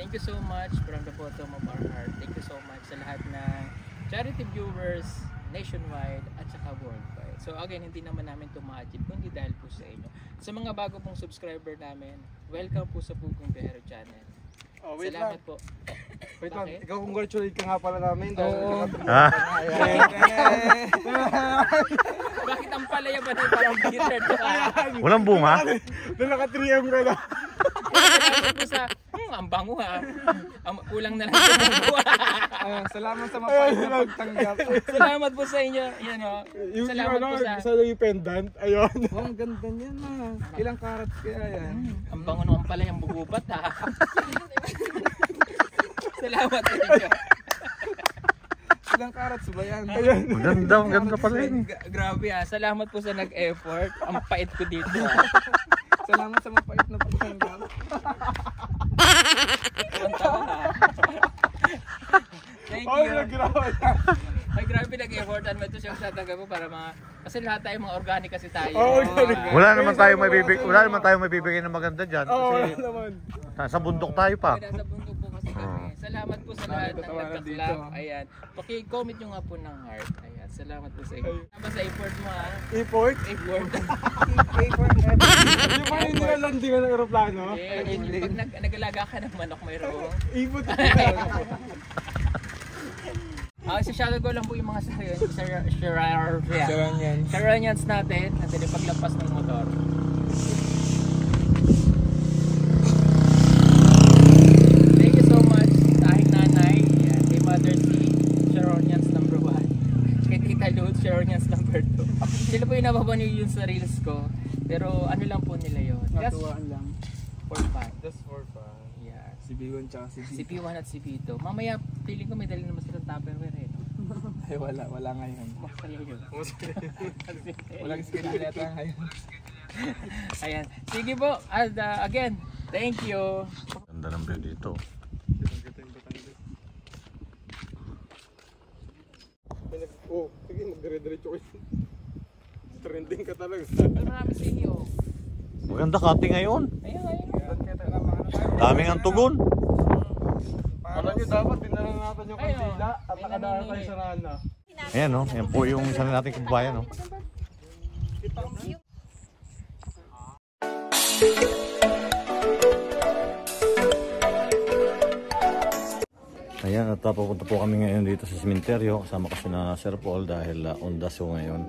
thank you so much from the bottom of our heart. Thank you so much sa lahat ng charity viewers nationwide at saka worldwide. So again, hindi naman namin ito ma-achieve kundi dahil po sa inyo. Sa mga bago pong subscriber namin, welcome po sa Pugong Biyahero Channel. Oh, wait Salamat lang. po. Wait lang, Bakit? ikaw congratulate ka nga pala namin dahil Bakit ang palaya ba na parang bitter to? Walang bunga? na naka-3M ka na. Salamat po sa, ang bango ha. Kulang na lang sa bunga. Salamat sa mapait na pagtanggap. Salamat po sa inyo. Yan o. Yung Salamat po sa... yung pendant, ayun. Oh, ang ganda niyan ha. Ilang carats kaya yan? Ang bango nung palayang bugubat ha. Salamat sa inyo. Ilang carats ba yan? Ayun. Maganda pala yun. Grabe ha. Salamat po sa nag-effort. Ang pait ko dito ha. Salamat sa mapait na pagtanggap. Thank Oh, you. nag-grabe. Ay, grabe nag-effortan mo ito siya sa taga mo para mga... Kasi lahat tayo mga organic kasi tayo. Oo, organic. Wala naman tayo mabibigay ng maganda dyan. Oo, Kasi naman. sa bundok tayo pa. Ay, nasa bundok po kasi kami. Salamat po sa lahat ng Tatawanan dito. nagka-clap. Ayan. Paki-comment nyo nga po ng heart. Ayan. Salamat po sa inyo. Salamat sa effort mo ha. Import? Effort. Yung pa yung nilalandingan ng aeroplano? Pag nag-alaga ka ng manok mayroong. Import. Isa-shoutout ko lang po yung mga Saranyans. Saranyans natin natin yung paglampas ng motor. Thank you so much sa aking nanay, yan, kay Mother C, Saranyans number 1, kay Tita Lud, Saranyans number 2. Sila po yung nababano yun sa reels ko, pero ano lang po nila yun. Just Natuwaan lang. for fun. Just for fun. Yeah. Si B1 tsaka si Si P1 at si P2. Mamaya, feeling ko may dali naman silang Tupperware eh. No? Ay, wala ngayon. Masaya yun. Walang schedule yata ngayon. Ayan. Sige po. And, again, thank you. Ganda ng view dito. Oh, sige, magdire-diretso ko yun. Trending ka talaga. Marami sa inyo. Maganda cutting ngayon. Ayun, ayun. Daming ang tugon. Alam nyo dapat, dinala natin yung Ayun. kantila at Ayun, nakadaan ayun, tayo ayun. sa Rana. Ayan no, yan po yung isa na nating kabayan no. Ayan, at papunta po kami ngayon dito sa sementeryo. Kasama ko si na Sir Paul dahil undas ko ngayon.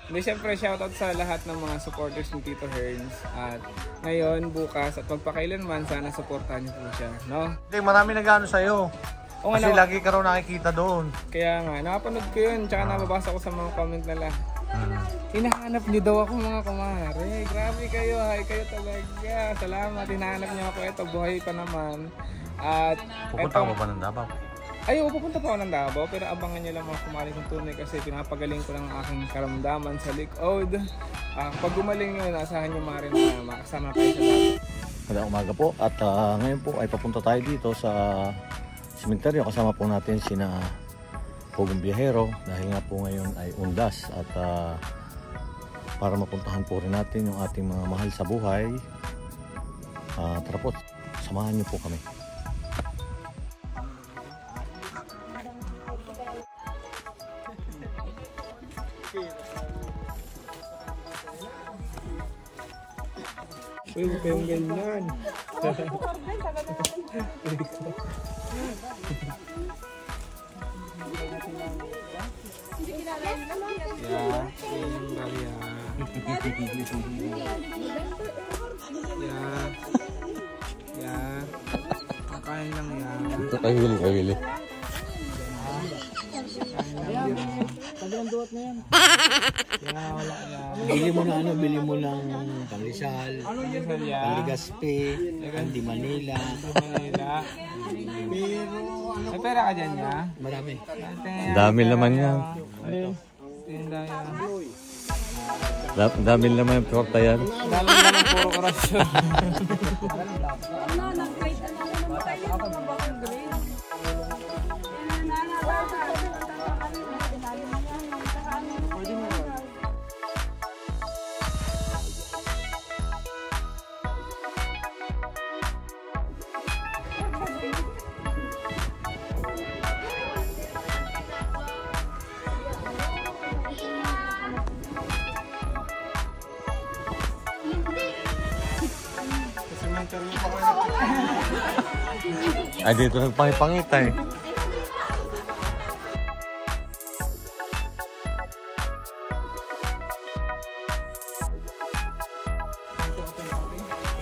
Hindi, syempre shoutout sa lahat ng mga supporters ni Tito Herns. At ngayon, bukas, at magpakailanman, sana supportahan niyo po siya, no? Hindi, marami nag-ano sa'yo. O nga, Kasi lagi ka raw nakikita doon. kaya nga, nakapanood ko yun, tsaka nababasa ko sa mga comment nila. Hinahanap niyo daw ako mga kumare. Grabe kayo, hay kayo talaga. Salamat, hinahanap niyo ako. Ito, buhay pa naman. At Pupunta ka ba ng Davao? ay, pupunta pa ako ng Davao, pero abangan niyo lang mga kumare kong tunay kasi pinapagaling ko lang ang aking karamdaman sa likod. Pag gumaling yun, asahan niyo mga rin na makasama kayo sa Davao. Magandang umaga po at ngayon po ay papunta tayo dito sa sementeryo. Kasama po natin sina Pugong Biyahero dahil nga po ngayon ay undas at para mapuntahan po rin natin yung ating mga mahal sa buhay. Tara po, samahan niyo po kami. Uy, huwag kayong ganyan. Kakain lang yan. Ito kawili. Kabilang duwat na yan. Wala yan. Bili mo na bili mo ng Panglisal, Rizal yan. Paligaspi, Andy Manila. Manila. May pera ka dyan ya? Marami. Dami naman yan. Tinda yan. Dami naman yung torta yan. Dami naman puro korasyon. Ay, dito nagpangipangita eh.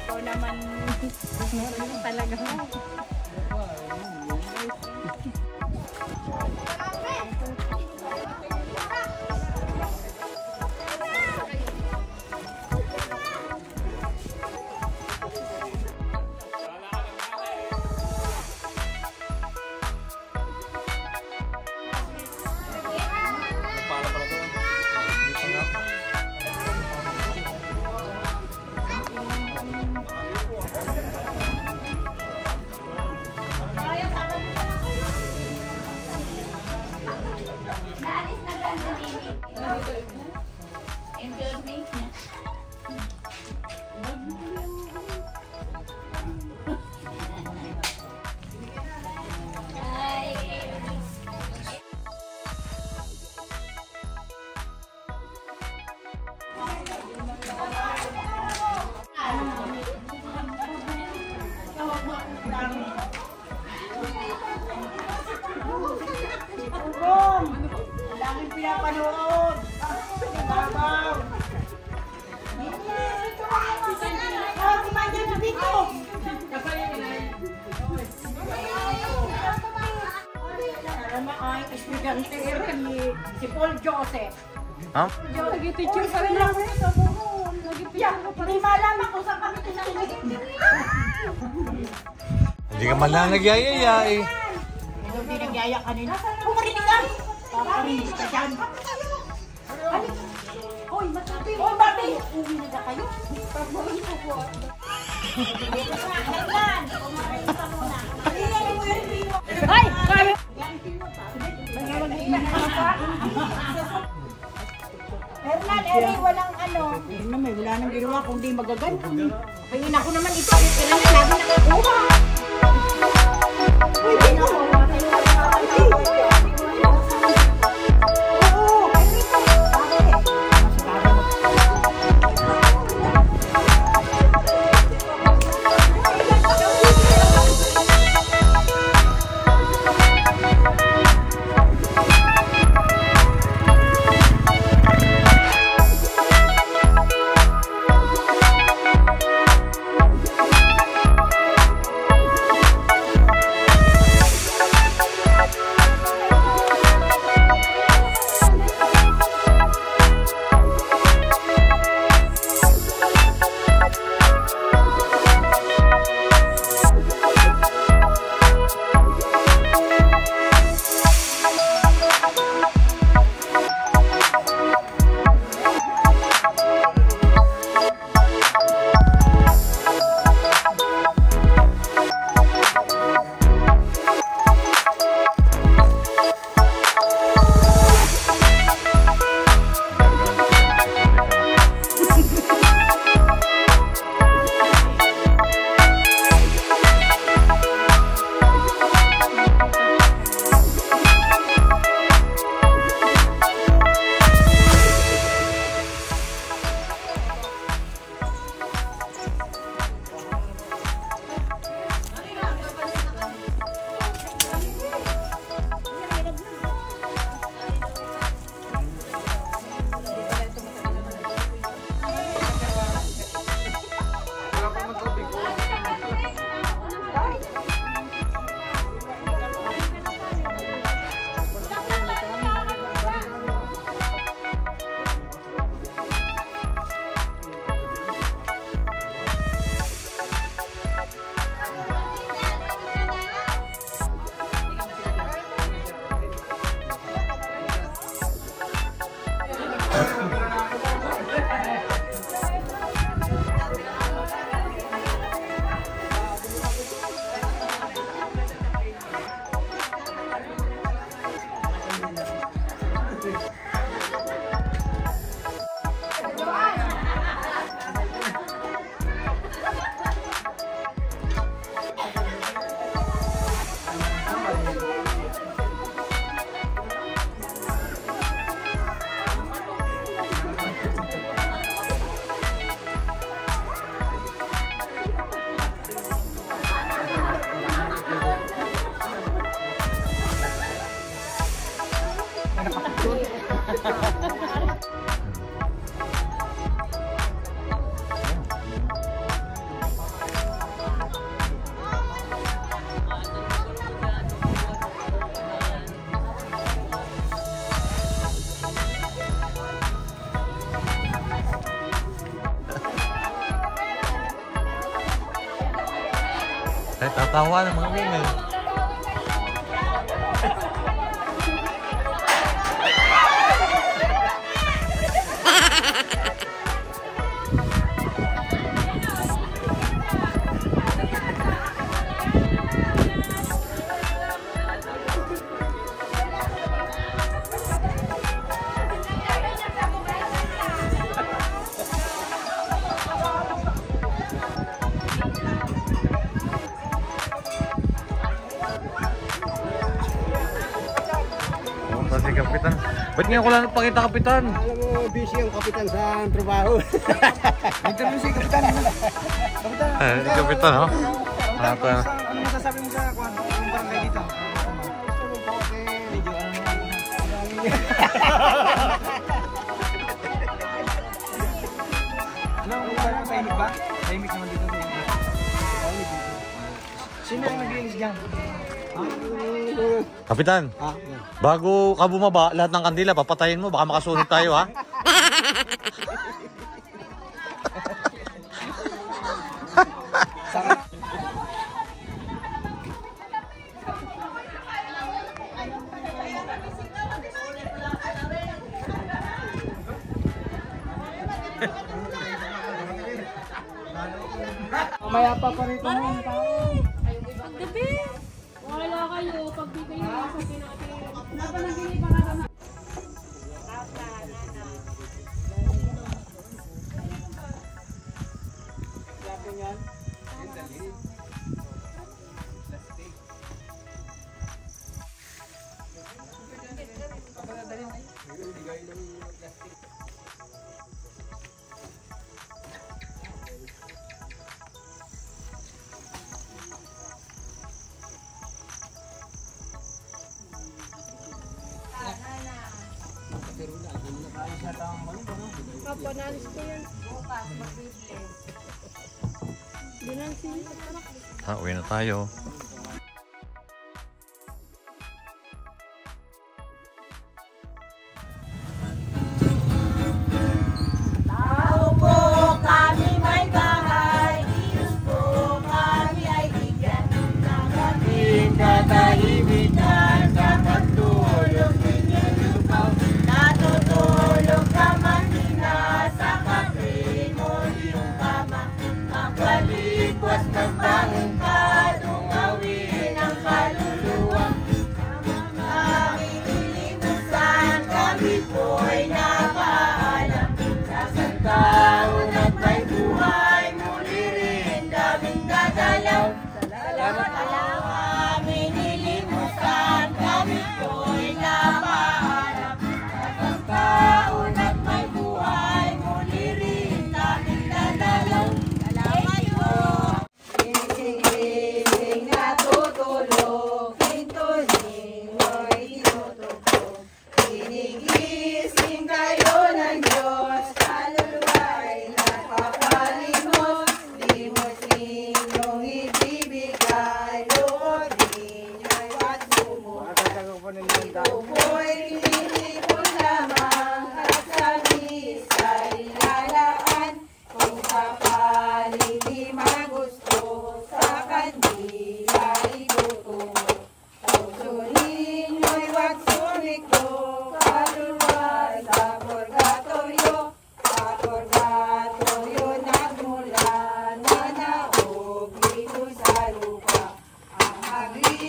Ikaw naman talaga. Daming pinapanood. Babaw. Oh, kumanya na dito. Karama ay estudyante si Paul Joseph. Ha? Nag-picture pa rin ako. Hindi malaman kung saan kami tinanggit. Hindi ka man lang nagyayaya eh. Hindi nagyaya kanina. Pumarinig ka! Paparinig ka dyan. Hoy, matabi! Hoy, babi! Uwi na kayo? Pagbuhin ko po. Dito sa Hernan! Pumarin ka muna. Ay! Kayo! Hernan, eri, walang ano. Wala nang ginawa kundi magaganto. Pangin ako naman ito. Kailangan namin nakakuha. Uy, dito! Tatawa ng mga women. Si Kapitan. Ba't nga ko lang napakita, Kapitan? Alam mo, busy ang kapitan sa trabaho. Interview si Kapitan. Kapitan. Si Kapitan, ho? Ano masasabi mo sa kung barangay dito? Medyo ano ang tahimik ba? Tahimik naman dito. Sino ang nag-iinis dyan? Kapitan, bago ka bumaba, lahat ng kandila, papatayin mo. Baka makasunod tayo, ha? Mamaya pa rito ng tao. Paggabi, wala kayo. Pagbigay nyo sa natin. Napanagili pa nga naman. Apo, nalis ko yan. Bukas, mag-business. Dinansin nito. Uwi na tayo. Tao po kami may bahay, Diyos po kami ay bigyan ng kapit na tahimikan sa pagtulog ninyo lupaw. Natutulog ka man sa kapit mo iyong kama, magpalikwas magbangon ka, dungawin ang kaluluwa. Kami nilimusan, kami po'y napaalam. Sa taon at may buhay, muli rin daming dadalaw. Salamat kami nilimusan, kami po'y napaalam. Sa taon at may buhay, muli rin daming dadalaw. Salamat po. Gigising natutulog, pintunin mo'y tinutugtog. Ginigising kayo ng Diyos, kaluluwa'y nagpapalimos. Limos ninyong ibibigay, loob ninyo'y watsumot. Ito po'y kinitipon lamang at sa misa'y lalaan. Kung sakaling di magusto, sa kandila itutungo. Puso ninyo'y wag sumiklo, kaluluwa sa purgatorio. Sa purgatorio nagmula na naog dito sa lupa. Ang agri